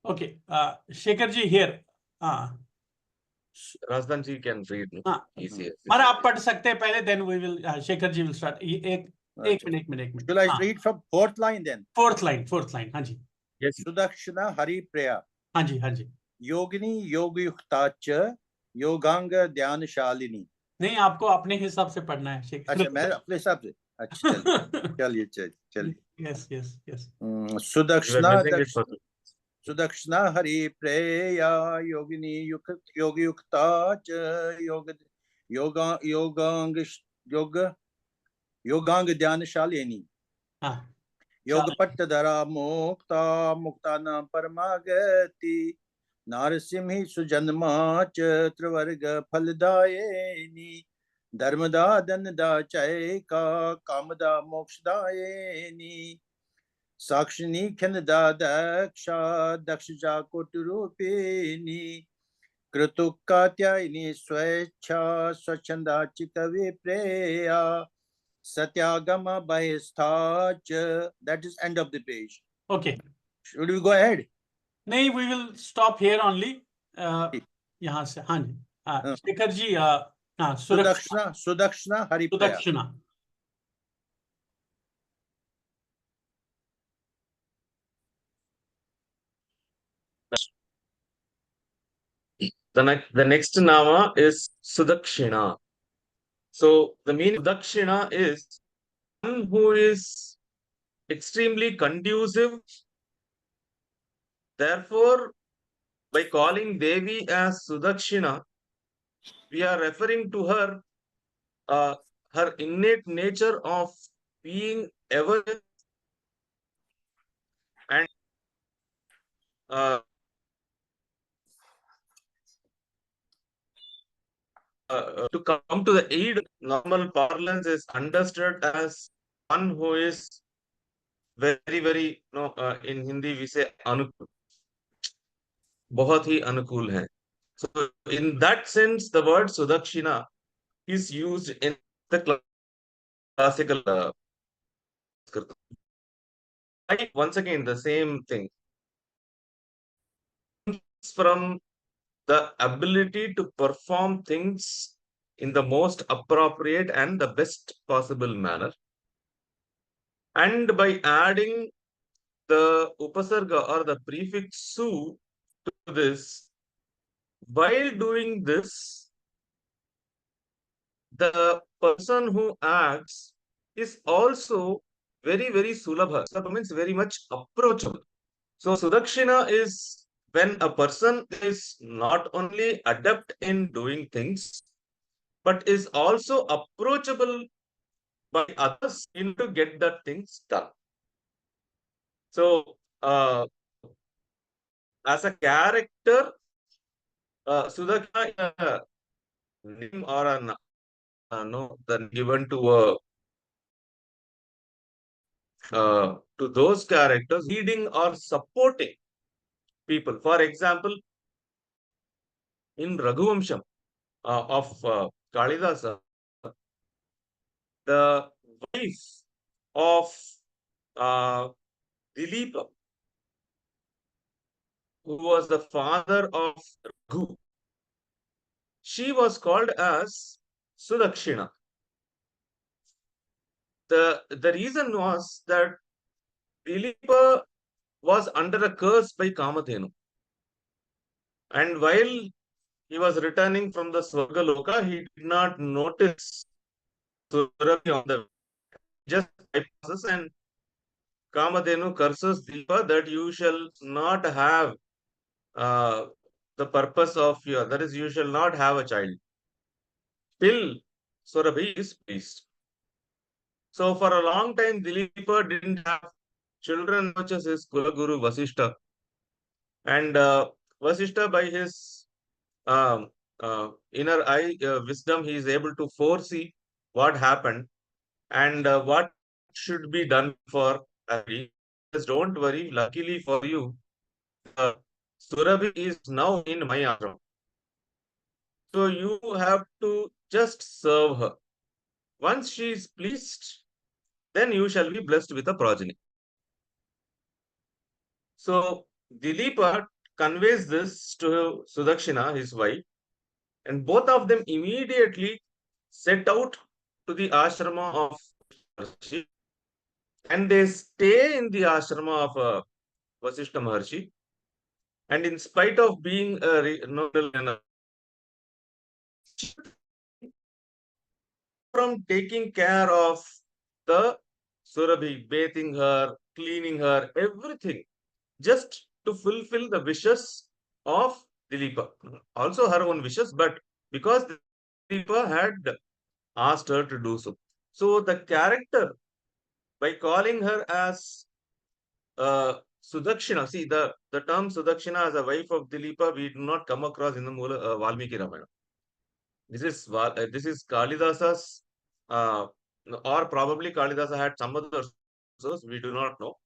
Okay, Shekhar ji here. Razdan ji can read. Easier. अरे आप पढ़ सकते हैं पहले, then we will Shekhar ji will start. एक minute. Shall I read from fourth line then? Fourth line. हाँ जी. Yes. Sudakshana Hari Priya. हाँ जी. Yogini Yogi Yuktacha Yoganga Dhyan Shalini. नहीं, आपको अपने हिसाब से पढ़ना है शेखर. अच्छा, मैं अपने हिसाब से. अच्छा, चलिए. Yes. Sudakshana Hari Preya Yogini Yogi Yukta Yoganga Dhyana Shalini. Yoga Pattadara Muktana Paramagati Narasimhi Sujanma Chatravarga Phaladayeni Dharmada Danada Chaika Kamada Mokshadayeni Sakshini Khanada Daksha Dakshaja Koturupini Kritukatyayini Swecha Swachanda Chikavi Preya Satyagama Bahistach. That is end of the page. Okay. Should we go ahead? नहीं, we will stop here only. यहाँ से. हाँ जी. Shekhar ji. Sudakshana Hari Priya. Sudakshana. The next nama is Sudakshina. So the meaning of Sudakshina is one who is extremely conducive. Therefore, by calling Devi as Sudakshina, we are referring to her, her innate nature of being ever and to come to the aid. Normal parlance is understood as one who is very in Hindi we say anukul, बहुत ही अनुकूल है. So in that sense, the word Sudakshina is used in the classical once again the same thing from the ability to perform things in the most appropriate and the best possible manner, and by adding the upasarga or the prefix su to this, while doing this, the person who acts is also very sulabha. Sulabha means very much approachable. So Sudakshina is when a person is not only adept in doing things, but is also approachable by others in to get the things done. So as a character, Sudakshina name or an then given to those characters leading or supporting people. For example, in Raghuvamsham of Kalidasa, the wife of Dilipa, who was the father of Raghu, she was called as Sudakshina. The reason was that Dilipa was under a curse by Kamadhenu. And while he was returning from the Swargaloka, he did not notice Surabhi on the just bypasses, and Kamadhenu curses Dilipa that you shall not have the purpose of your, that is, you shall not have a child till Surabhi is pleased. So for a long time, Dilipa didn't have children, such as his Kulaguru Vasishta. And Vasishta, by his inner eye wisdom, he is able to foresee what happened and what should be done for Hari. Just don't worry, luckily for you, Surabhi is now in my ashram. So you have to just serve her. Once she is pleased, then you shall be blessed with a progeny. So Dilipa conveys this to Sudakshina, his wife, and both of them immediately set out to the ashrama of Maharshi, and they stay in the ashrama of Vasishta Maharshi. And in spite of being a noble from taking care of the Surabhi, bathing her, cleaning her, everything, just to fulfill the wishes of Dilipa. Also her own wishes, but because Dilipa had asked her to do so. So the character, by calling her as Sudakshina, see the term Sudakshina as a wife of Dilipa, we do not come across in the Valmiki Ramayana. This is Kalidasa's, or probably Kalidasa had some other source, we do not know.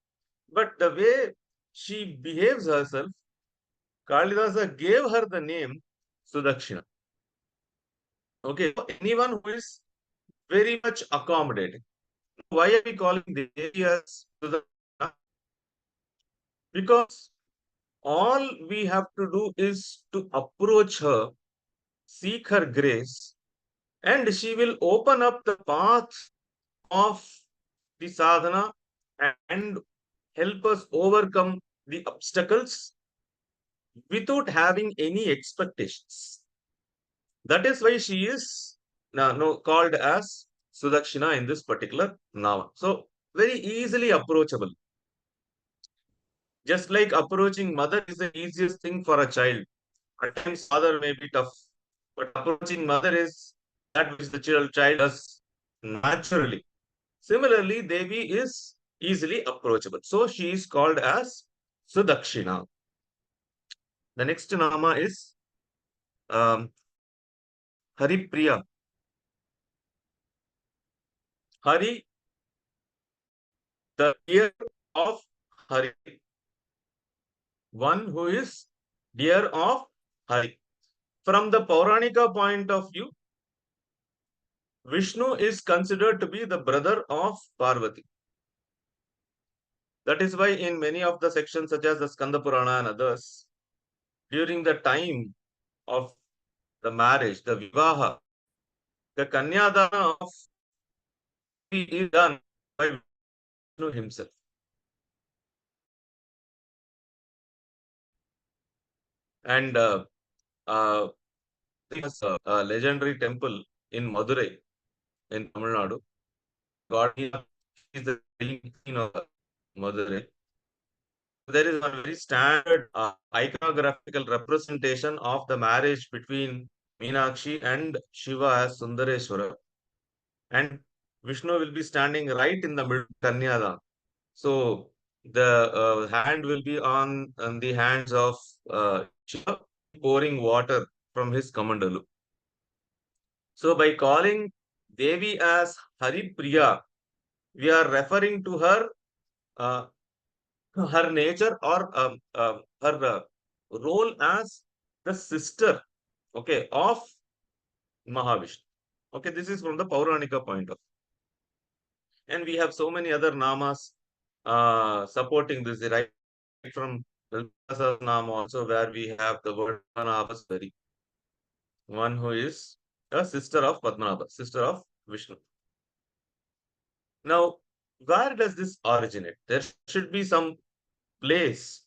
But the way she behaves herself, Kalidasa gave her the name Sudakshina. Okay, anyone who is very much accommodating. Why are we calling Devi as Sudakshina? Because all we have to do is to approach her, seek her grace, and she will open up the path of the sadhana and help us overcome the obstacles without having any expectations. That is why she is called as Sudakshina in this particular nama. So very easily approachable. Just like approaching mother is the easiest thing for a child. At times father may be tough, but approaching mother is that which the child does naturally. Similarly, Devi is easily approachable. So she is called as Sudakshina. The next nama is Haripriya. Hari, the dear of Hari. One who is dear of Hari. From the Pauranika point of view, Vishnu is considered to be the brother of Parvati. That is why in many of the sections such as the Skanda Purana and others, during the time of the marriage, the Vivaha, the Kanyadana of is done by Vishnu himself. And this a legendary temple in Madurai, in Tamil Nadu. God is the queen of Madurai. There is a very standard iconographical representation of the marriage between Meenakshi and Shiva as Sundareshwara. And Vishnu will be standing right in the middle of Kanyada. So the hand will be on the hands of Shiva, pouring water from his Kamandalu. So by calling Devi as Haripriya, we are referring to her her nature or her role as the sister, okay, of Mahavishnu. Okay, this is from the Pauranika point of view. And we have so many other namas supporting this, right from Lalidasa's nama also, where we have the word Padmanabhaswari, one who is a sister of Padmanabha, sister of Vishnu. Now, where does this originate? There should be some place,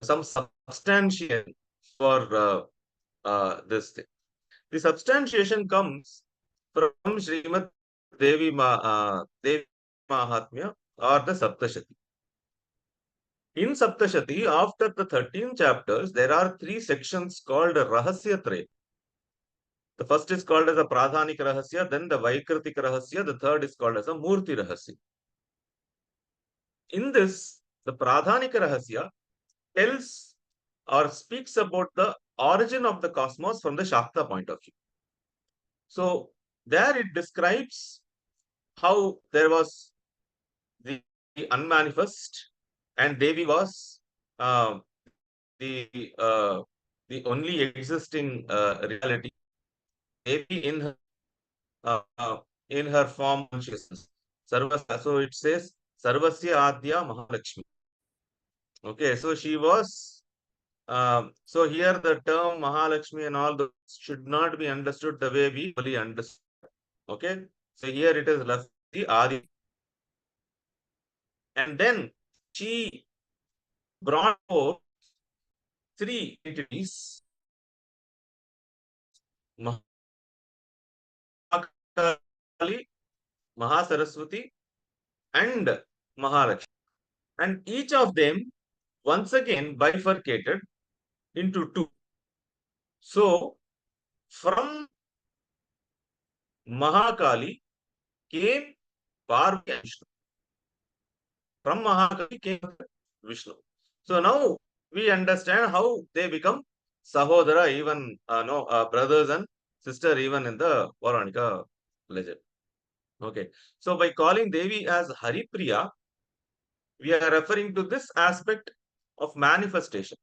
some substantiation for this thing. The substantiation comes from Srimad Devi Mahatmya or the Saptashati. In Saptashati, after the 13 chapters, there are 3 sections called Rahasya Traya. The first is called as a Pradhanik Rahasya, then the Vaikritik Rahasya, the third is called as a Murti Rahasya. In this, the Pradhanika Rahasya tells or speaks about the origin of the cosmos from the Shakta point of view. So, there it describes how there was the unmanifest and Devi was the only existing reality. Devi in her form consciousness. So it says Sarvasya Adya Mahalakshmi. Okay, so she was So here the term Mahalakshmi and all those should not be understood the way we fully understand. Okay. So here it is Lakshmi Adi. And then she brought forth three entities. Mahakali, Mahasaraswati, and Mahalakshmi. And each of them once again bifurcated into two. So from Mahakali came Parvati and Vishnu. From Mahakali came Vishnu. So now we understand how they become Sahodara, even brothers and sister, even in the Puranika legend. Okay. So by calling Devi as Haripriya, we are referring to this aspect of manifestation.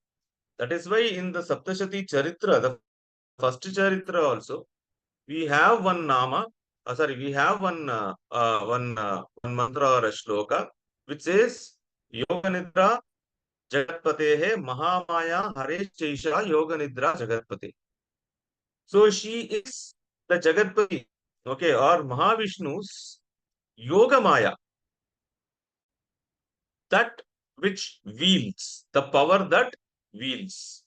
That is why in the Saptashati Charitra, the first Charitra also, we have one Nama, we have one mantra or a shloka, which says Yoga Nidra Jagatpatehe Mahamaya Hare Chaisha Yoga Nidra Jagatpate. So she is the Jagatpati, okay, or Mahavishnu's Yoga Maya, that which wields, the power that wields.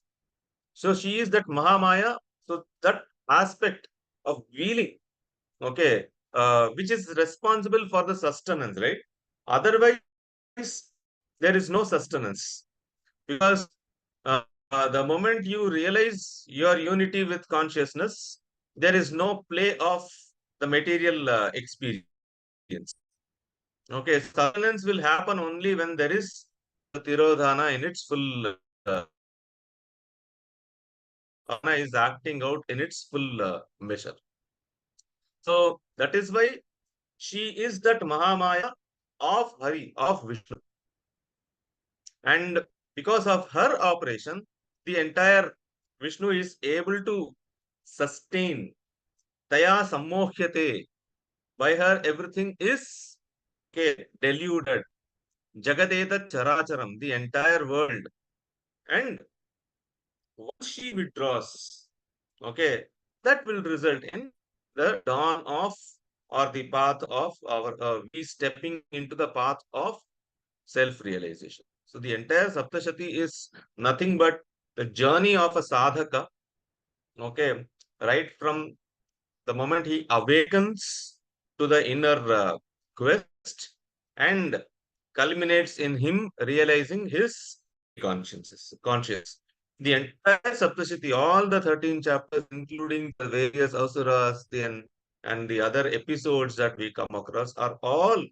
So she is that Mahamaya, so that aspect of wielding, okay, which is responsible for the sustenance, right? Otherwise, there is no sustenance, because the moment you realize your unity with consciousness, there is no play of the material experience. Okay, sustenance will happen only when there is Tirodhana in its full is acting out in its full measure. So that is why she is that Mahamaya of Hari, of Vishnu. And because of her operation, the entire Vishnu is able to sustain. Taya sammohyate. By her, everything is deluded. Jagadeta characharam, the entire world. And once she withdraws, okay, that will result in the dawn of, or the path of our, we stepping into the path of self-realization. So the entire Saptashati is nothing but the journey of a sadhaka, okay, right from the moment he awakens to the inner quest and culminates in him realizing his conscience. The entire Saptashati, all the 13 chapters, including the various asuras and the other episodes that we come across, are all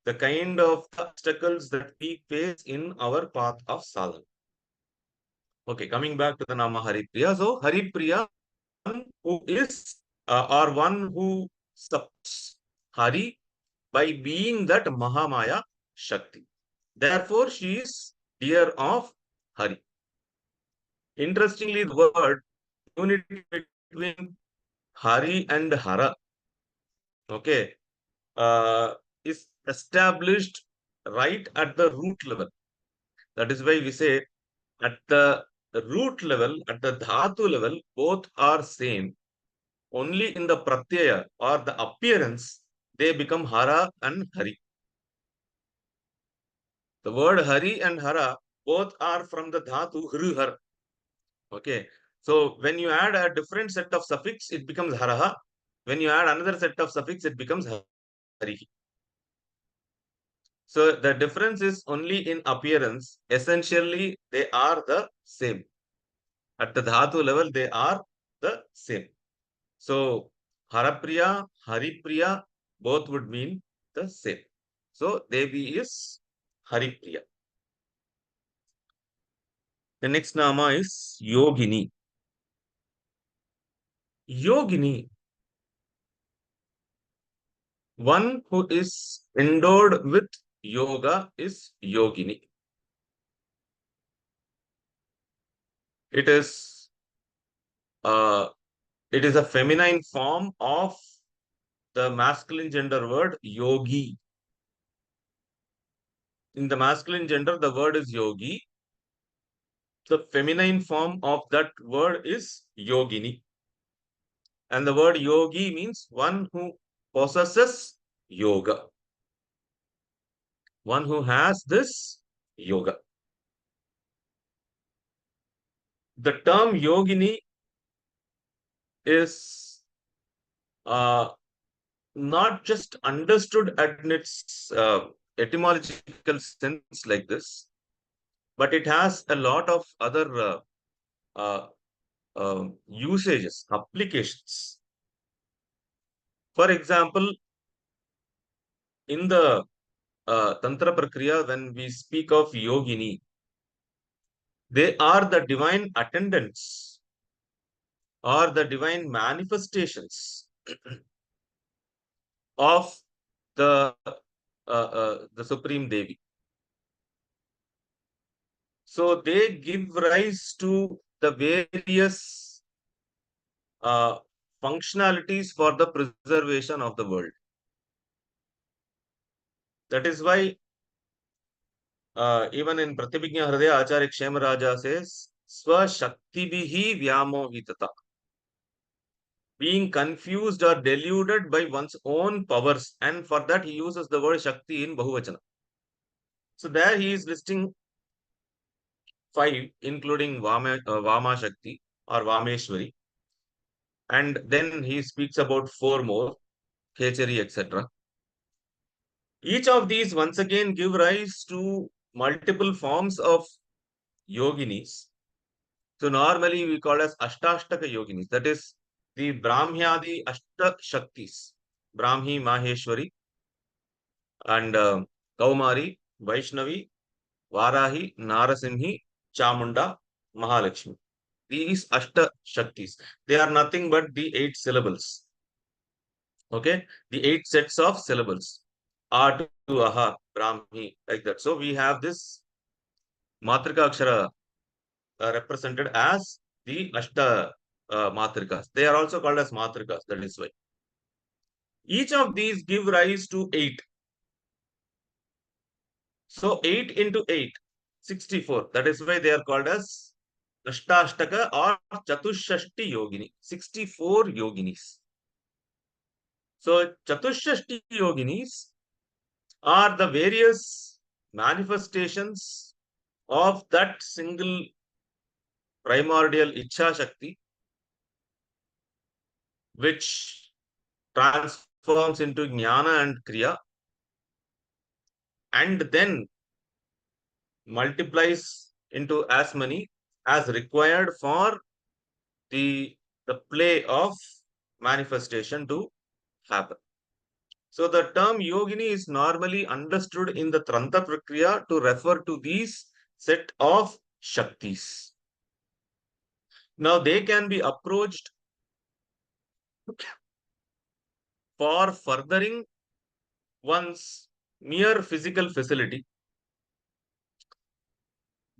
the kind of obstacles that we face in our path of sadhana. Okay, coming back to the Nama Haripriya. So, Haripriya, who is or one who supports Hari by being that Mahamaya Shakti. Therefore, she is dear of Hari. Interestingly, the word unity between Hari and Hara, okay, is established right at the root level. That is why we say at the root level, at the dhatu level, both are same. Only in the pratyaya or the appearance, they become Hara and Hari. The word Hari and Hara both are from the dhatu Hrihar. Okay. So when you add a different set of suffix, it becomes Haraha. When you add another set of suffix, it becomes Hari. So the difference is only in appearance. Essentially, they are the same. At the dhatu level, they are the same. So Harapriya, Haripriya, both would mean the same. So Devi is Haripriya. The next Nama is Yogini. Yogini, one who is endowed with yoga, is Yogini. It is a feminine form of the masculine gender word yogi. In the masculine gender, the word is yogi. the feminine form of that word is yogini. And the word yogi means one who possesses yoga. One who has this yoga. The term yogini is not just understood at its etymological sense like this, but it has a lot of other usages, applications. For example, in the Tantra Prakriya, when we speak of yogini, they are the divine attendants or the divine manifestations of the Supreme Devi. So they give rise to the various functionalities for the preservation of the world. That is why even in Pratibhijna Hridaya, Acharya Kshemaraja says, Swashaktibihi Vyamohitata. Being confused or deluded by one's own powers. And for that he uses the word Shakti in Bahuvachana. So there he is listing 5, including Vama Shakti or Vameshwari. And then he speaks about 4 more, Khechari, etc. Each of these once again give rise to multiple forms of yoginis. So normally we call as Ashtashtaka yoginis. That is the Brahmyadi Ashta Shaktis. Brahmi, Maheshwari, and Kaumari, Vaishnavi, Varahi, Narasimhi, Chamunda, Mahalakshmi. These Ashta Shaktis. They are nothing but the 8 syllables. Okay? The 8 sets of syllables. A to Aha, Brahmi, like that. So we have this Matrika Akshara represented as the Ashta Matrikas. They are also called as Matrikas, that is why. Each of these give rise to 8. So 8 into 8, 64. That is why they are called as Ashtashtaka or Chatushashti Yogini. 64 yoginis. So Chatushashti yoginis are the various manifestations of that single primordial Ichha Shakti, which transforms into Jnana and Kriya, and then multiplies into as many as required for the play of manifestation to happen. So the term yogini is normally understood in the Tantra Prakriya to refer to these set of Shaktis. Now they can be approached for furthering one's mere physical facility.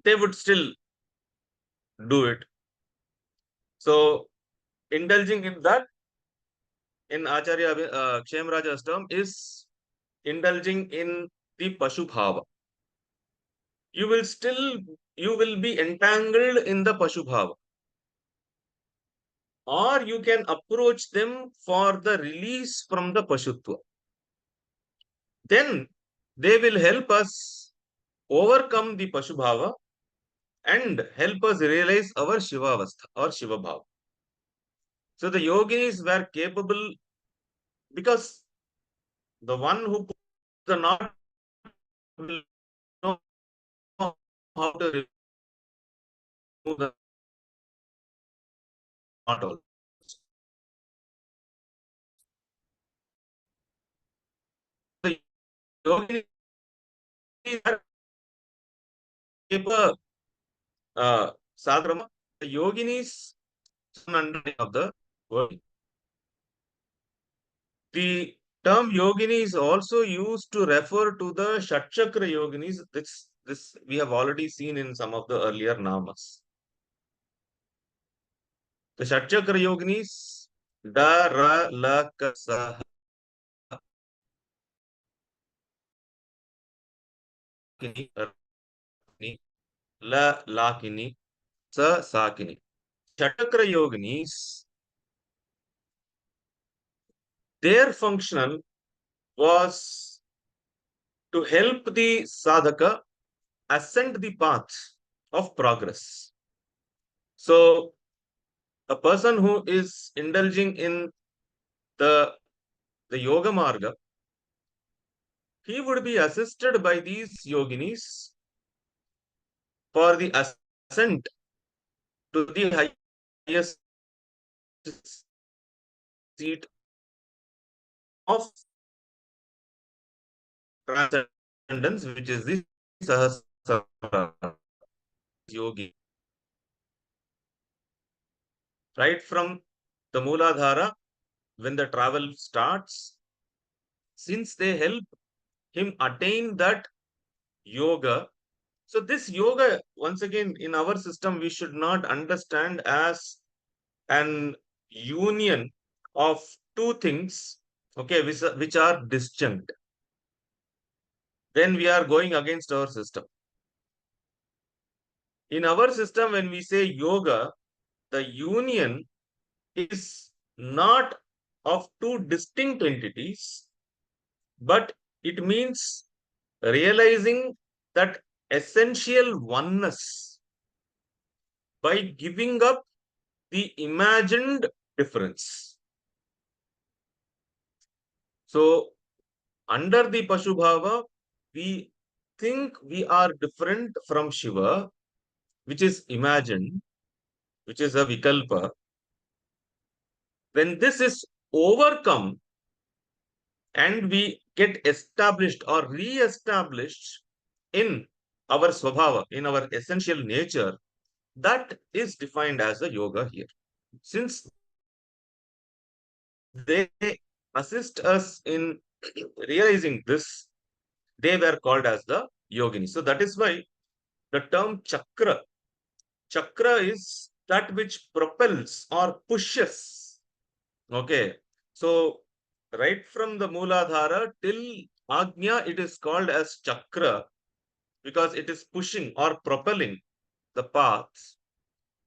They would still do it. So indulging in that, in Acharya Kshemaraja's term, is indulging in the Pashu Bhava. You will be entangled in the Pashu Bhava. Or you can approach them for the release from the Pashutva. Then they will help us overcome the Pashu Bhava and help us realize our Shiva Avastha or Shiva Bhava. So the yoginis were capable, because the one who puts the knot will know how to remove the knot also. The yoginis are capable, Sadhrama, the yoginis understanding of the word. The term yogini is also used to refer to the Shatchakra yoginis. This we have already seen in some of the earlier namas. The Shatchakra yoginis, Da, Ra, La, Ka, Sa, Kini, Ni, La, Lakini, Sa Sakini. Shatakra yoginis, their function was to help the sadhaka ascend the path of progress. So, a person who is indulging in the yoga marga, he would be assisted by these yoginis for the ascent to the highest seat of transcendence, which is the Sahasrara yogi. Right from the Mooladhara, when the travel starts, since they help him attain that yoga. So this yoga, once again, in our system, we should not understand as an union of two things, okay, which are disjunct. Then we are going against our system. In our system, when we say yoga, the union is not of two distinct entities, but it means realizing that essential oneness by giving up the imagined difference. So, under the Pashubhava, we think we are different from Shiva, which is imagined, which is a Vikalpa. When this is overcome and we get established or re-established in our Swabhava, in our essential nature, that is defined as a yoga here. Since they assist us in realizing this, they were called as the yogini. So that is why the term chakra, chakra is that which propels or pushes. Okay. So right from the Mooladhara till Agnya, it is called as chakra because it is pushing or propelling the paths.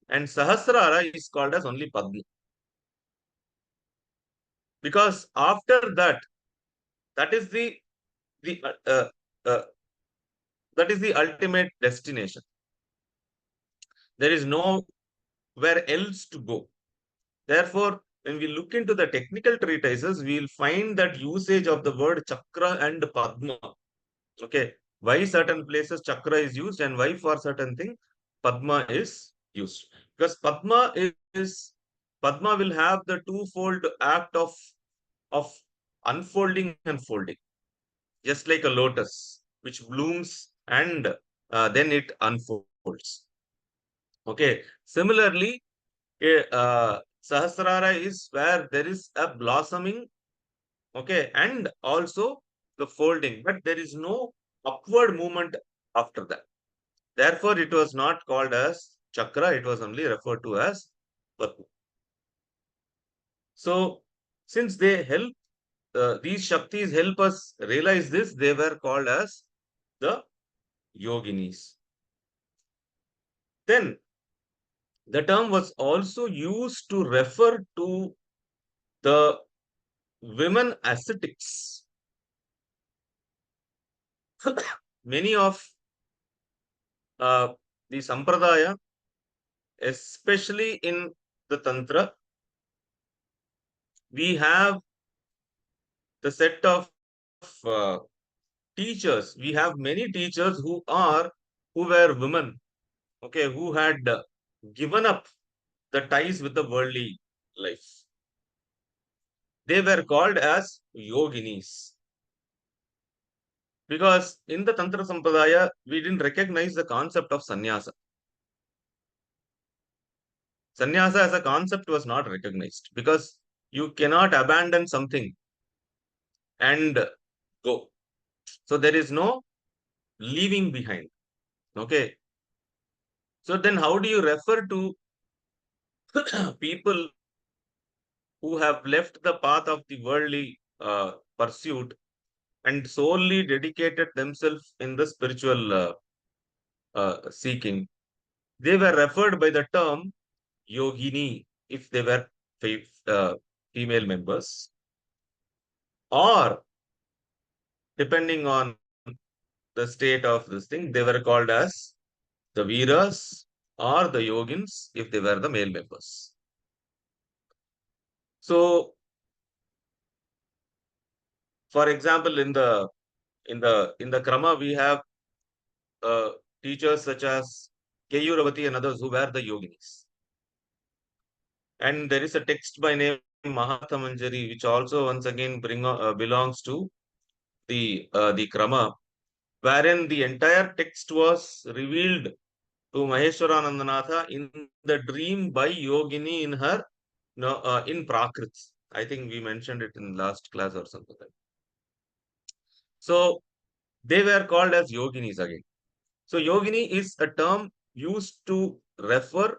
And Sahasrara is called as only Padma. Because after that, that is the that is the ultimate destination. There is nowhere else to go. Therefore, when we look into the technical treatises, we will find that usage of the word chakra and padma. Okay, why certain places chakra is used and why for certain thing padma is used? Because padma will have the twofold act of unfolding and folding, just like a lotus which blooms and then it unfolds. Okay, similarly, Sahasrara is where there is a blossoming, okay, and also the folding, but there is no upward movement after that. Therefore, it was not called as chakra, it was only referred to as Padma. So, since they help, these Shaktis help us realize this, they were called as the yoginis. Then, the term was also used to refer to the women ascetics. Many of the Sampradaya, especially in the Tantra, we have the set of teachers. We have many teachers who were women, okay, who had given up the ties with the worldly life. They were called as yoginis. Because in the Tantra Sampradaya, we didn't recognize the concept of sannyasa. Sannyasa as a concept was not recognized because you cannot abandon something and go. So there is no leaving behind. Okay. So then how do you refer to people who have left the path of the worldly pursuit and solely dedicated themselves in the spiritual seeking? they were referred by the term yogini if they were female members, or depending on the state of this thing, they were called as the Veeras or the Yogins if they were the male members. So, for example, in the Krama, we have teachers such as Keyuravati and others who were the Yoginis. And there is a text by name Mahathamanjari, which also once again belongs to the Krama, wherein the entire text was revealed to Maheshwaranandanatha in the dream by Yogini in her in Prakrit. I think we mentioned it in last class or something like that. So they were called as Yoginis again. So Yogini is a term used to refer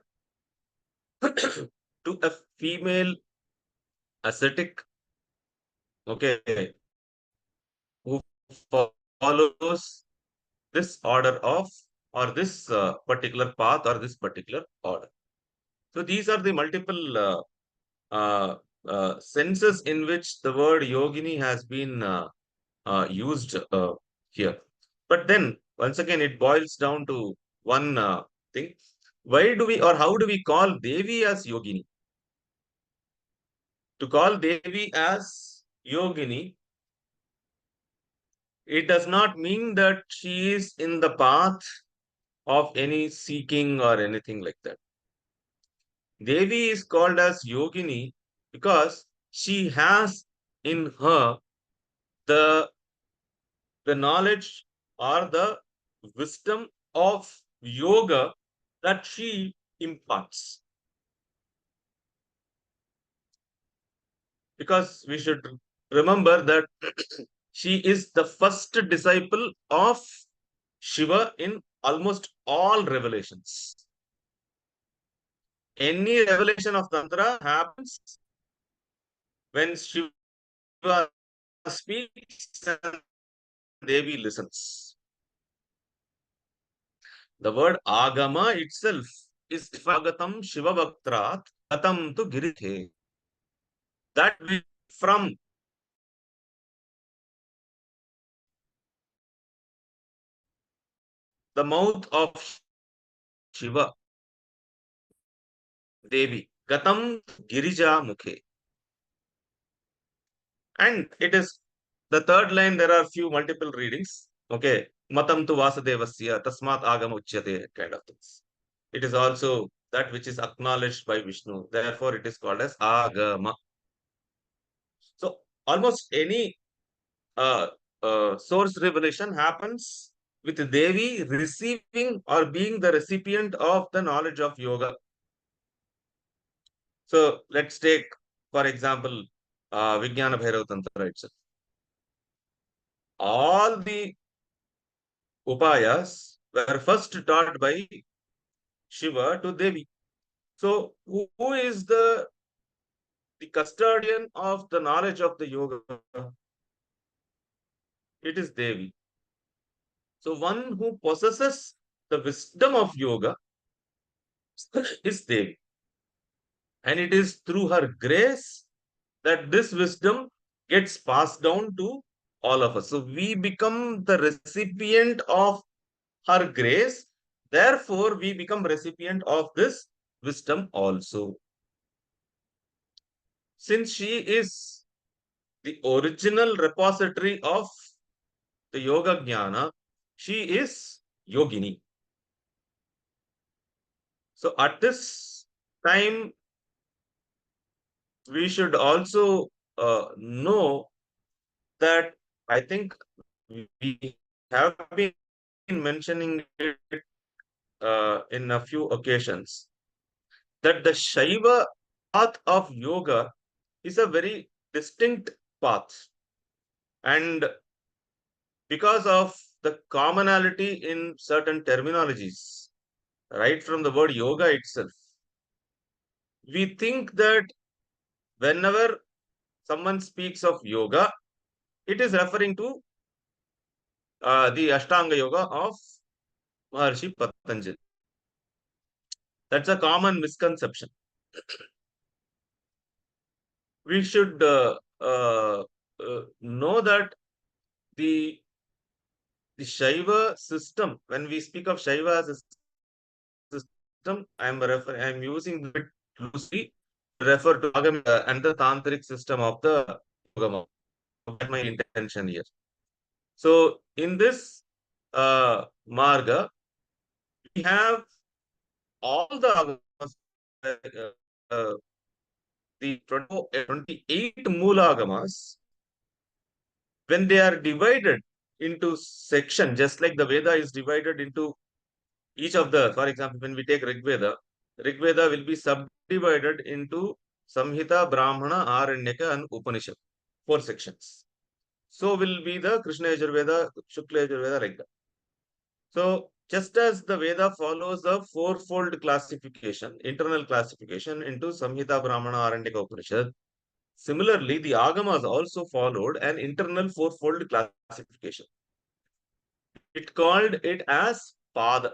to a female ascetic, okay, who follows this order of, or this particular path, or this particular order. So these are the multiple senses in which the word yogini has been used here. But then once again it boils down to one thing. Why do we, or how do we call Devi as yogini? To call Devi as yogini, it does not mean that she is in the path of any seeking or anything like that. Devi is called as yogini because she has in her the knowledge or the wisdom of yoga that she imparts. Because we should remember that she is the first disciple of Shiva in almost all revelations. Any revelation of Tantra happens when Shiva speaks and Devi listens. The word agama itself is Agatam Shiva Bhaktrat Gatam tu Girithe. That we from the mouth of Shiva Devi, Gatam Girija Mukhe. And it is the third line, there are few multiple readings. Okay. Matam tu Vasadevasya, Tasmat Agama Uchyate, kind of things. It is also that which is acknowledged by Vishnu. Therefore, it is called as Agama. So, almost any source revelation happens with Devi receiving or being the recipient of the knowledge of yoga. So, let's take, for example, Vijnana Bhairava Tantra itself. All the upayas were first taught by Shiva to Devi. So, who is the custodian of the knowledge of the yoga? It is Devi. So, one who possesses the wisdom of yoga is Devi. And it is through her grace that this wisdom gets passed down to all of us. So, we become the recipient of her grace. Therefore, we become recipient of this wisdom also. Since she is the original repository of the yoga jnana, she is yogini. So at this time, we should also know that I think we have been mentioning it in a few occasions, that the Shaiva path of yoga is a very distinct path. And because of the commonality in certain terminologies, right from the word yoga itself, we think that whenever someone speaks of yoga, it is referring to the Ashtanga Yoga of Maharshi Patanjali. That's a common misconception. We should know that the Shaiva system, when we speak of Shaiva as a system, I'm using the bit loosely to refer to Agam and the Tantric system of the Yoga. That's my intention here. So in this Marga, we have all the Agamas, the 28 Mula Agamas, when they are divided into section, just like the Veda is divided into each of the, for example, when we take Rig Veda will be subdivided into Samhita, Brahmana, Aranyaka, and Upanishad, 4 sections. So will be the Krishna Yajurveda, Shukla Yajurveda, like that. So just as the Veda follows the fourfold classification, internal classification into Samhita, Brahmana, Aranyaka, Upanishad, similarly, the Agamas also followed an internal fourfold classification. It called it as Pada.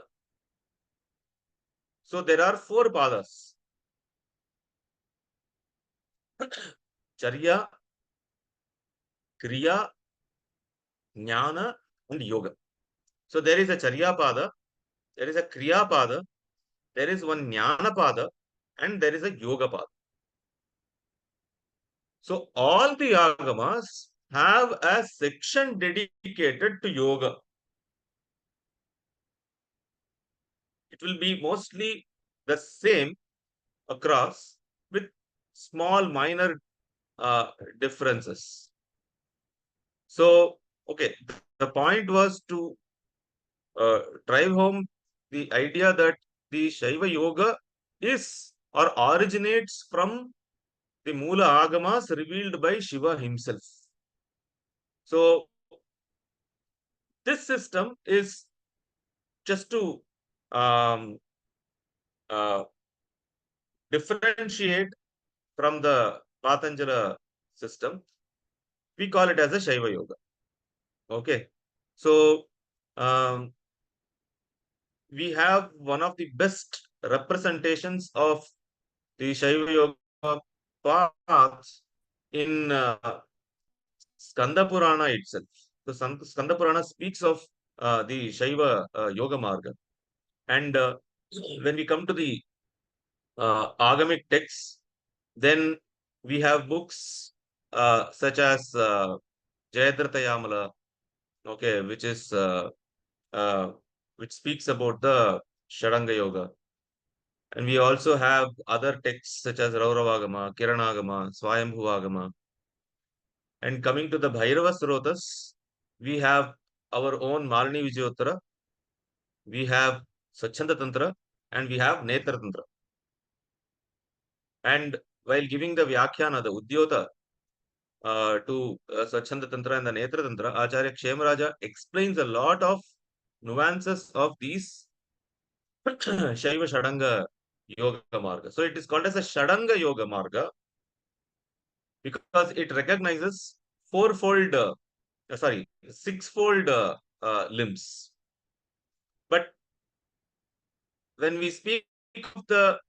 So there are 4 Padas. Charya, Kriya, Jnana, and Yoga. So there is a Charya Pada, there is a Kriya Pada, there is one Jnana Pada, and there is a Yoga Pada. So all the Agamas have a section dedicated to Yoga. It will be mostly the same across with small minor differences. So, okay, the point was to drive home the idea that the Shaiva Yoga is or originates from the Mula Agamas revealed by Shiva himself. So, this system is just to differentiate from the Patanjala system. We call it as a Shaiva Yoga. Okay. So, we have one of the best representations of the Shaiva Yoga paths in Skanda Purana itself. So Skanda Purana speaks of the Shaiva Yoga Marga. And when we come to the Agamic texts, then we have books such as Jayadratha Yamala, okay, which is which speaks about the Shadanga Yoga. And we also have other texts such as Rauravagama, Kiranagama, Swayambhuvagama. And coming to the Bhairava Srotas, we have our own Malini Vijayottara, we have Swachhanda Tantra, and we have Netra Tantra. And while giving the Vyakhyana, the Udyota to Swachhanda Tantra and the Netra Tantra, Acharya Kshemaraja explains a lot of nuances of these Shaiva Shadanga Yoga Marga. So it is called as a Shadanga Yoga Marga because it recognizes sixfold limbs. But when we speak of the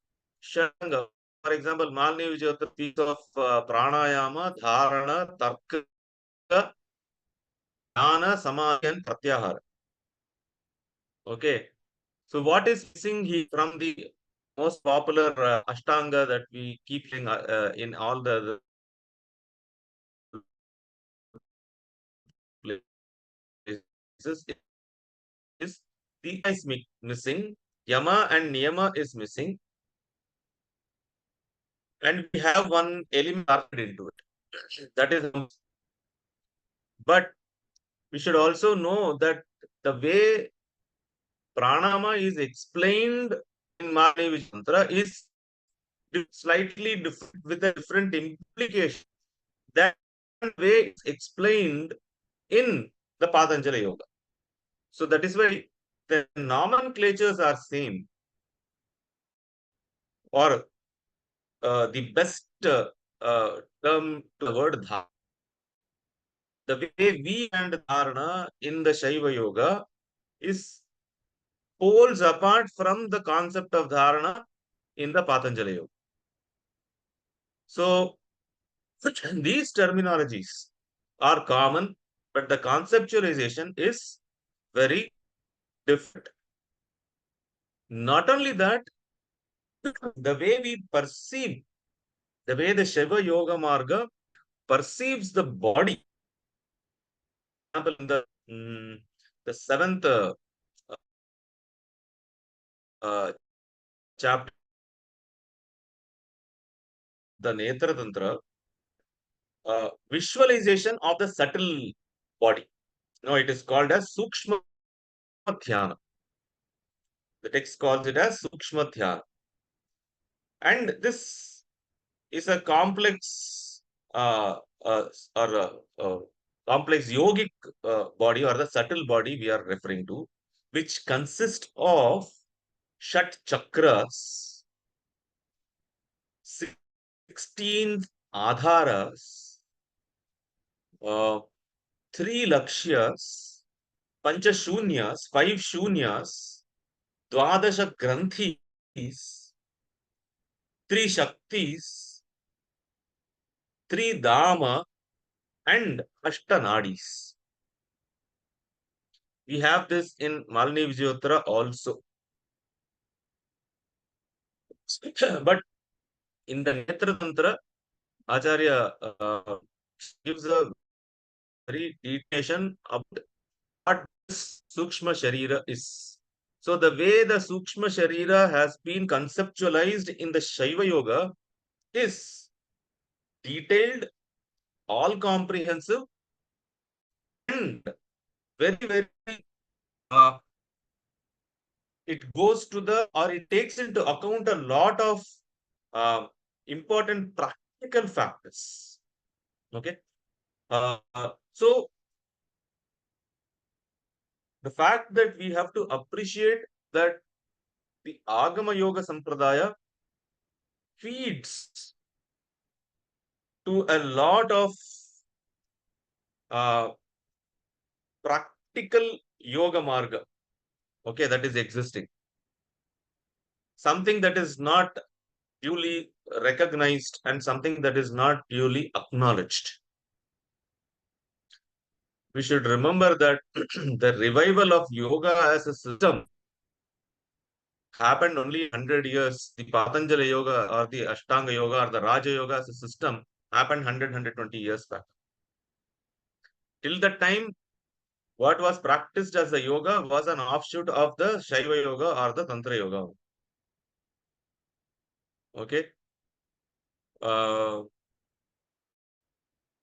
Shadanga, for example, Malini Vijayottara speaks of Pranayama, Dharana, Tarka, Jnana, Samadhi, and Pratyahara. Okay. So what is missing here from the most popular Ashtanga that we keep in all the places is the is missing, Yama and Niyama is missing, and we have one element added into it. That is, but we should also know that the way pranama is explained in Malini Vijayantra is slightly different with a different implication. That way is explained in the Patanjali Yoga. So that is why the nomenclatures are same, or the best term to the word dharana. The way we and dharana in the Shaiva Yoga is poles apart from the concept of dharana in the Patanjali Yoga. So these terminologies are common, but the conceptualization is very different. Not only that, the way we perceive, the way the Shiva Yoga Marga perceives the body. For example, in the seventh chapter, the Netra Tantra, visualization of the subtle body. No, it is called as Sukshma Dhyana. The text calls it as Sukshma Dhyana. And this is a complex complex yogic body or the subtle body we are referring to, which consists of Shat Chakras, 16 Adharas, 3 Lakshyas, Pancha Shunyas, 5 Shunyas, Dwadasha Granthis, 3 Shaktis, 3 Dama, and Ashtanadis. We have this in Malini Vijayottara also. But in the Netra Tantra, Acharya gives a very detailed about what this Sukshma Sharira is. So the way the Sukshma Sharira has been conceptualized in the Shaiva Yoga is detailed, all comprehensive, and very, very it goes to the, or it takes into account a lot of important practical factors. Okay. So the fact that we have to appreciate that the Agama Yoga Sampradaya feeds to a lot of practical yoga marga, okay, that is existing. Something that is not duly recognized and something that is not duly acknowledged. We should remember that the revival of yoga as a system happened only 100 years. The Patanjali Yoga or the Ashtanga Yoga or the Raja Yoga as a system happened 100-120 years back. Till that time, what was practiced as the yoga was an offshoot of the Shaiva Yoga or the Tantra Yoga. Okay.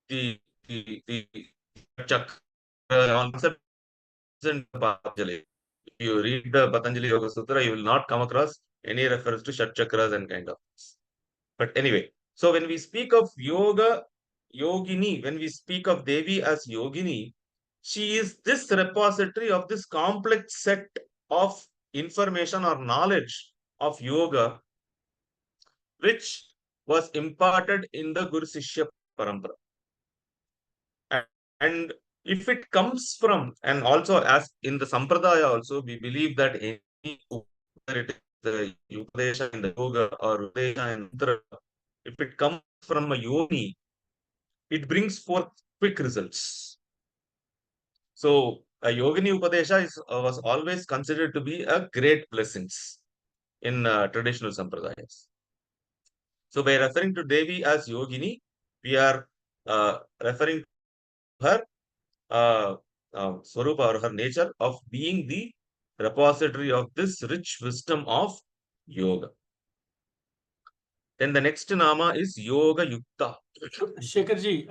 The chakra concept in Patanjali. If you read the Patanjali Yoga Sutra, you will not come across any reference to Shat Chakras and kind of. But anyway, so when we speak of yoga, yogini, when we speak of Devi as yogini, she is this repository of this complex set of information or knowledge of yoga, which was imparted in the Guru Sishya Parampara. And if it comes from, and also as in the Sampradaya also, we believe that any, whether it is the Upadesha in the Yoga or Upadesha in Mantra, if it comes from a yogi, it brings forth quick results. So a Yogini Upadesha was always considered to be a great blessings in traditional Sampradayas. So by referring to Devi as Yogini, we are referring to her Swarupa or her nature of being the repository of this rich wisdom of yoga. Then the next nama is Yoga Yukta. Shekharji,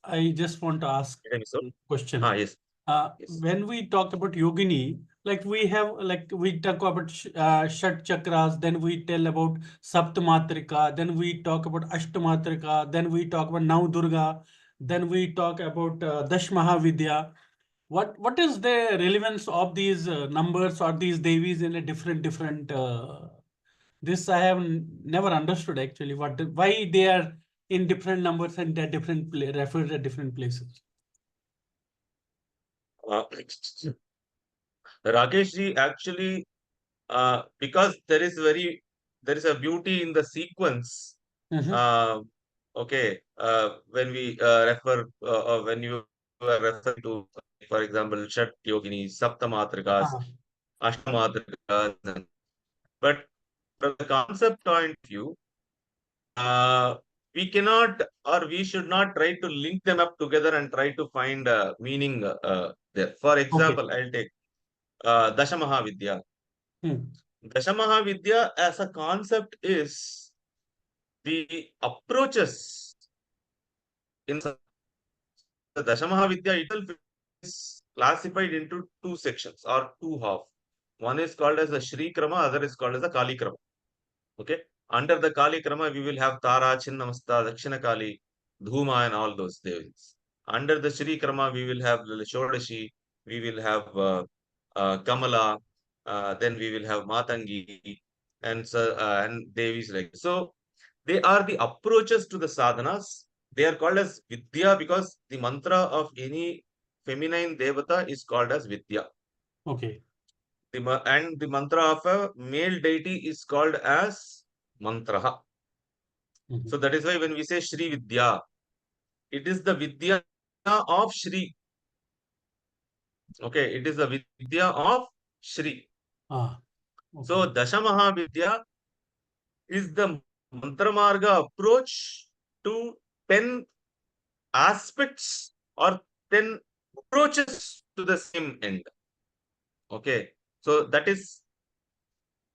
I just want to ask a question. Yes. Yes. When we talk about yogini, like we talk about Shat Chakras, then we tell about Saptamatrika, then we talk about Ashtamatrika, then we talk about Nav Durga, then we talk about Dash Mahavidya. What is the relevance of these numbers or these devis in a different this I have never understood actually why they are in different numbers and they're referred at different places. Rakesh ji, actually, because there there is a beauty in the sequence. Mhm. Okay, when we when you are referring to, for example, Shat Yoginis, Saptamatrikas, Ashtamatrikas, but from the concept point of view, we cannot or we should not try to link them up together and try to find meaning there. For example, I'll take Dashamahavidya. Hmm. Dashamahavidya as a concept is the approaches in the Dashamahavidya itself is classified into two sections or two half. One is called as the Shri Krama, other is called as the Kali Krama. Okay. Under the Kali Krama, we will have Tara, Chinnamasta, Dakshina Kali, Dhuma, and all those devas. Under the Shri Krama, we will have Shodashi, we will have Kamala, then we will have Matangi, and Devis like so. They are the approaches to the sadhanas. They are called as Vidya because the mantra of any feminine devata is called as Vidya. Okay. And the mantra of a male deity is called as Mantraha. Mhm. So that is why when we say Shri Vidya, it is the Vidya of Shri. Okay, it is the Vidya of Shri. Okay. So Dashamaha Vidya is the Mantra Marga approach to 10 aspects or 10 approaches to the same end. Okay, so that is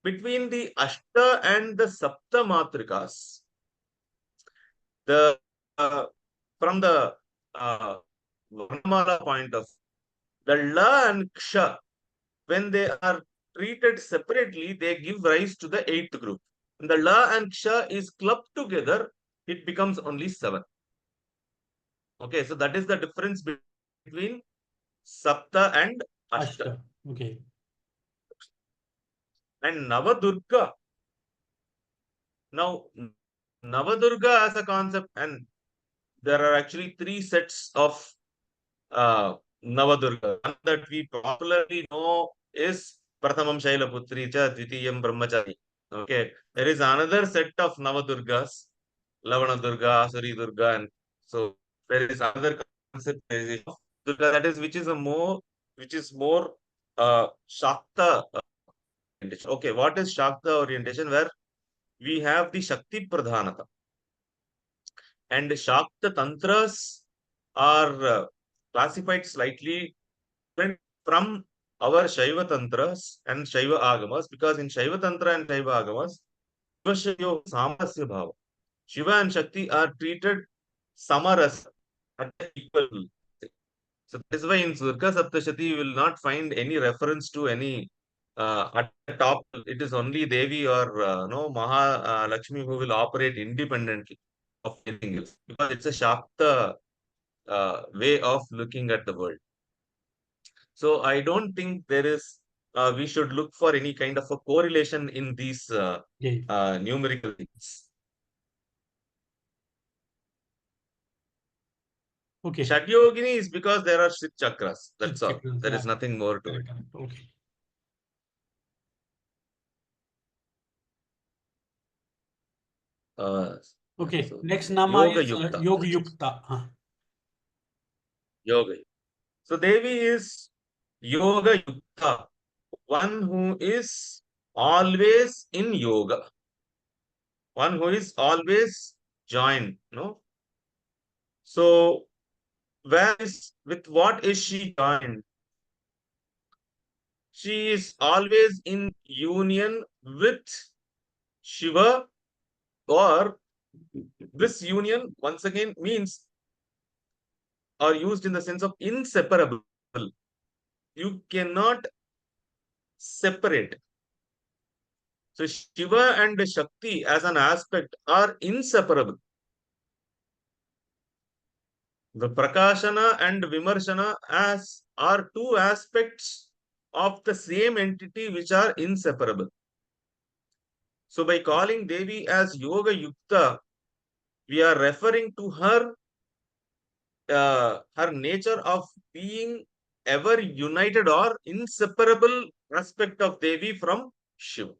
between the Ashta and the Sapta Matrikas. The from the Varnamala point of the La and Ksha, when they are treated separately, they give rise to the 8th group. When the La and Ksha is clubbed together, it becomes only 7. Okay, so that is the difference between Sapta and Ashta. Ashta. Okay. And Navadurga. Now, Navadurga as a concept, and there are actually 3 sets of Navadurga. One that we popularly know is Prathamam Shailaputri cha Dvitiyam Brahmachari. Okay, there is another set of Navadurgas, Lavana Durga, Asuri Durga, and so there is another concept of Durga that is which is more Shakta orientation. Okay, what is Shakta orientation? Where we have the Shakti Pradhanata. And Shakta Tantras are classified slightly different from our Shaiva Tantras and Shaiva Agamas, because in Shaiva Tantra and Shaiva Agamas, Shiva Samasya Bhava. Shiva and Shakti are treated Samaras at equal. So that is why in Surga Saptashati you will not find any reference to any at the top. It is only Devi or no Maha Lakshmi who will operate independently of anything else, because it's a Shakta way of looking at the world. So I don't think there is. We should look for any kind of a correlation in these Okay. numerical things. Okay. Shakyogini is because there are 6 chakras. That's Six all. chakras, There is yeah. nothing more to it. Correct. Okay. Okay. So Next nama Yoga is Yukta. Yoga Yukta. Yoga. So Devi is Yoga Yukta, one who is always in yoga, one who is always joined. No. So with what is she joined? She is always in union with Shiva, or this union once again means or used in the sense of inseparable. You cannot separate. So Shiva and Shakti as an aspect are inseparable. The Prakashana and Vimarshana as are two aspects of the same entity which are inseparable. So by calling Devi as Yoga Yukta, we are referring to her nature of being ever united or inseparable aspect of Devi from Shiva.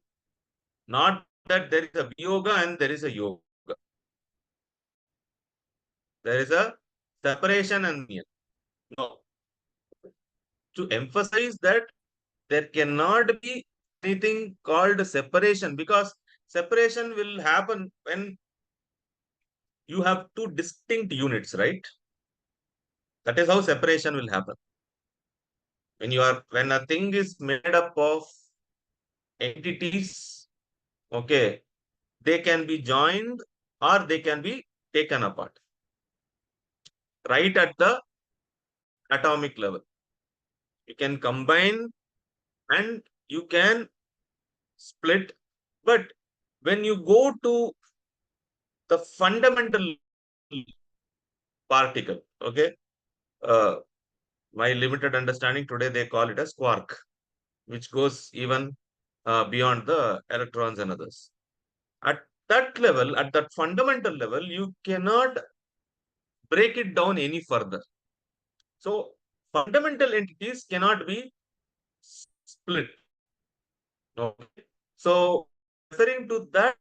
Not that there is a yoga and there is a yoga. There is a separation and union. No. To emphasize that there cannot be anything called separation, because separation will happen when you have two distinct units, right? That is how separation will happen. When a thing is made up of entities, okay, they can be joined or they can be taken apart. Right at the atomic level, you can combine and you can split. But when you go to the fundamental particle, okay, my limited understanding today, they call it as quark, which goes even beyond the electrons and others. At that level, at that fundamental level, you cannot break it down any further. So fundamental entities cannot be split. Okay. So referring to that,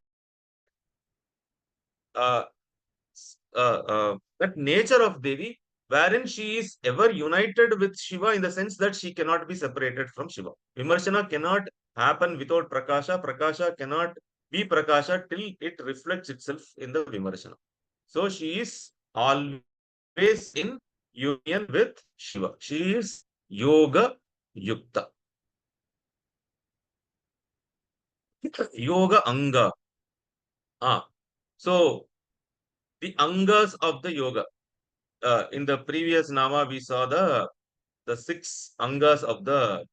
that nature of Devi, wherein she is ever united with Shiva in the sense that she cannot be separated from Shiva. Vimarshana cannot happen without Prakasha. Prakasha cannot be Prakasha till it reflects itself in the Vimarshana. So she is always in union with Shiva. She is Yoga Yukta. Yoga Anga. So the Angas of the Yoga. In the previous Nama, we saw the 6 Angas of the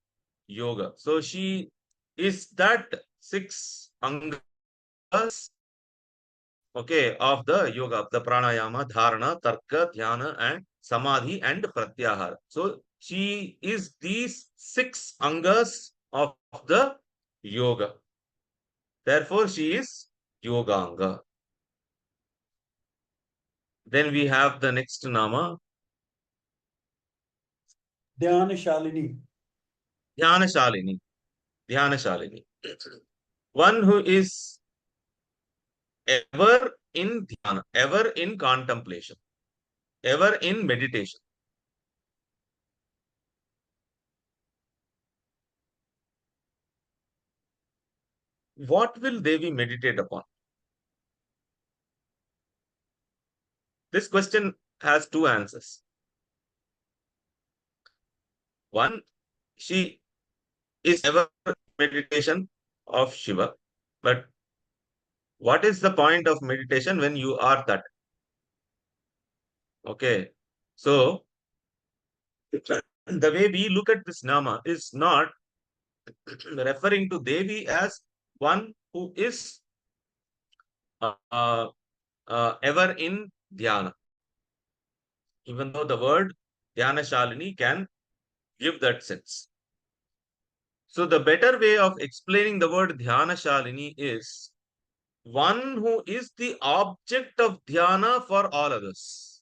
Yoga. So she is that 6 Angas, okay, of the Yoga, the Pranayama, Dharana, Tarka, Dhyana, and Samadhi, and Pratyahara. So she is these 6 Angas of the Yoga. Therefore, she is Yoganga. Then we have the next Nama, Dhyana Shalini. Dhyana Shalini. Dhyana Shalini. One who is ever in dhyana, ever in contemplation, ever in meditation. What will Devi meditate upon? This question has 2 answers. One, she is ever meditation of Shiva. But what is the point of meditation when you are that? Okay. So, the way we look at this Nama is not referring to Devi as one who is ever in dhyana. Even though the word Dhyana Shalini can give that sense. So the better way of explaining the word Dhyana Shalini is one who is the object of dhyana for all others.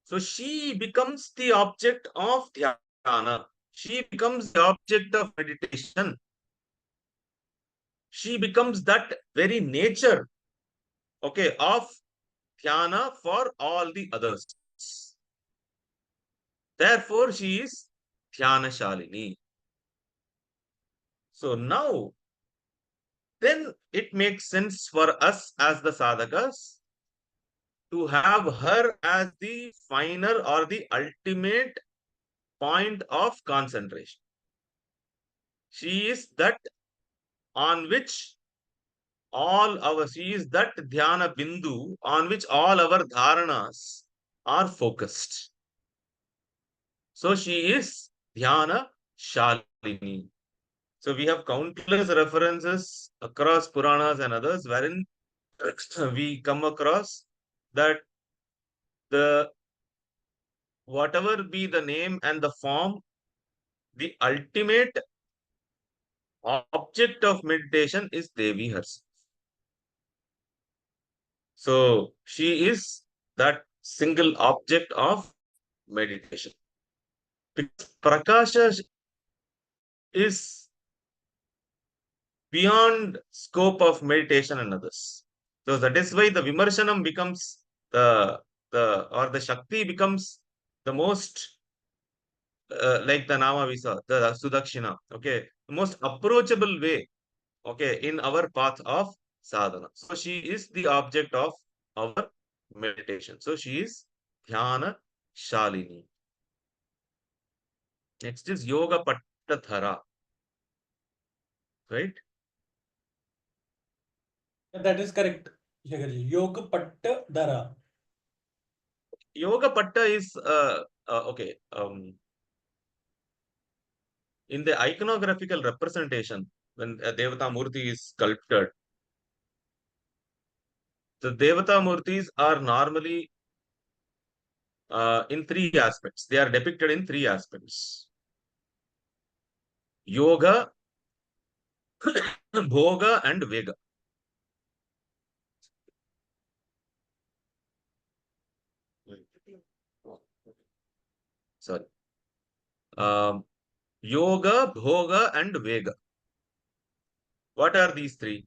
So she becomes the object of dhyana. She becomes the object of meditation. She becomes that very nature, okay, of dhyana for all the others. Therefore, she is Dhyana Shalini. So now, then it makes sense for us as the sadhakas to have her as the final or the ultimate point of concentration. She is that on which she is that dhyana bindu on which all our dharanas are focused. So she is Dhyana Shalini. So we have countless references across Puranas and others wherein we come across that whatever be the name and the form, the ultimate object of meditation is Devi herself. So she is that single object of meditation. Because Prakasha is beyond scope of meditation and others. So that is why the Vimarshanam becomes the Shakti becomes the most like the Nama we saw, the Sudakshina, okay, the most approachable way, okay, in our path of sadhana. So she is the object of our meditation. So she is Dhyana Shalini. Next is Yoga Patthadhara, right? That is correct, Shekharji. Yoga Patta Dhara. Yoga Patta is okay. In the iconographical representation, when a Devata Murti is sculpted, the Devata Murtis are normally in three aspects. They are depicted in three aspects: Yoga, Bhoga, and Vega. Sorry. Yoga, Bhoga, and Vega. What are these three?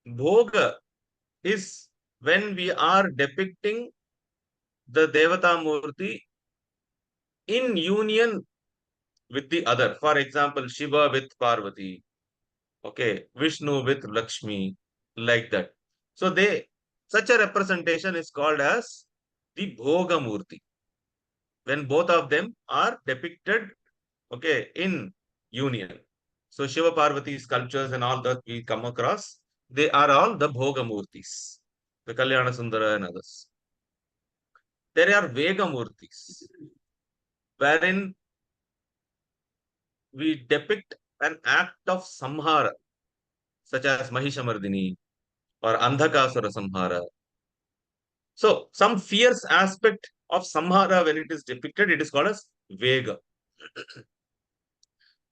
Bhoga is when we are depicting the Devata Murti in union with the other. For example, Shiva with Parvati, okay, Vishnu with Lakshmi, like that. So such a representation is called as the Bhoga Murti, when both of them are depicted, okay, in union. So Shiva Parvati sculptures and all that we come across, they are all the Bhoga Murtis, the Kalyana Sundara and others. There are Vega Murtis, wherein we depict an act of samhara, such as Mahishamardini or Andhakasura Samhara. So, some fierce aspect of samhara, when it is depicted, it is called as Vega.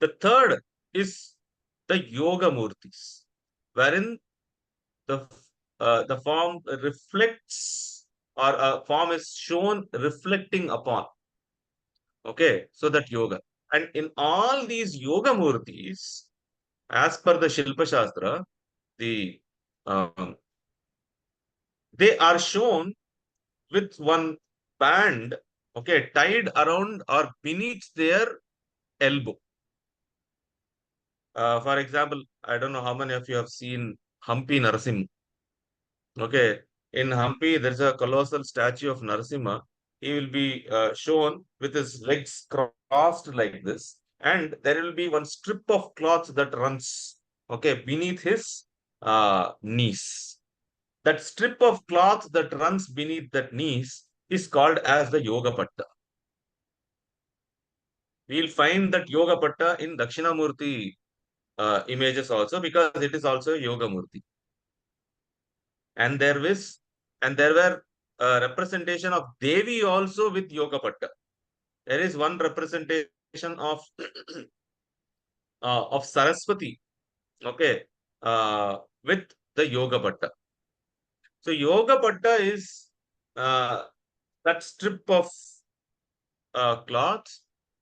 The third is the Yoga Murtis, wherein the form reflects, or a form is shown reflecting upon. Okay, so that yoga. And in all these yoga murtis, as per the Shilpa Shastra, they are shown with one band, okay, tied around or beneath their elbow. For example, I don't know how many of you have seen Hampi Narasimha. Okay, in Hampi, there's a colossal statue of Narasimha. He will be shown with his legs crossed like this, and there will be one strip of cloth that runs, okay, beneath his knees. That strip of cloth that runs beneath that knees is called as the Yoga Patta. We'll find that Yoga Patta in Dakshinamurti images also, because it is also a Yoga Murti. And there were representation of Devi also with Yoga Patta. There is one representation of Saraswati, okay, with the Yoga Patta. So Yoga Patta is that strip of cloth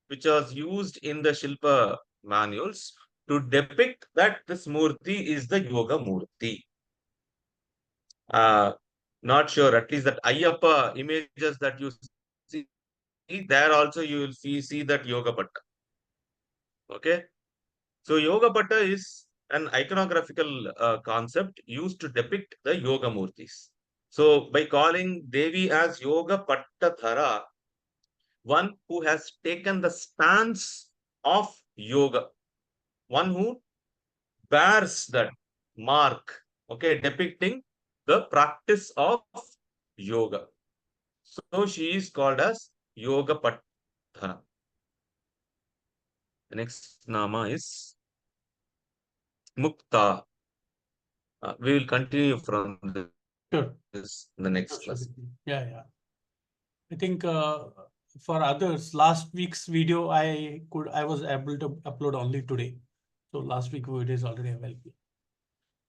which was used in the Shilpa manuals to depict that this Murti is the Yoga Murti. Not sure, at least that Ayyappa images that you see, there also you will see that Yoga Patta. Okay. So Yoga Patta is an iconographical concept used to depict the Yoga Murtis. So by calling Devi as Yoga Patthadhara, one who has taken the stance of yoga, one who bears that mark, okay, depicting the practice of yoga. So she is called as Yoga Patthadhara. The next nama is Mukta. We will continue from this in the next class. Yeah. I think for others, last week's video I was able to upload only today. So last week video is already available.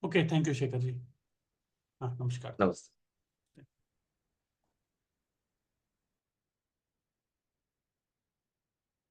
Okay, thank you, Shekharji. Namaskar. Namaste.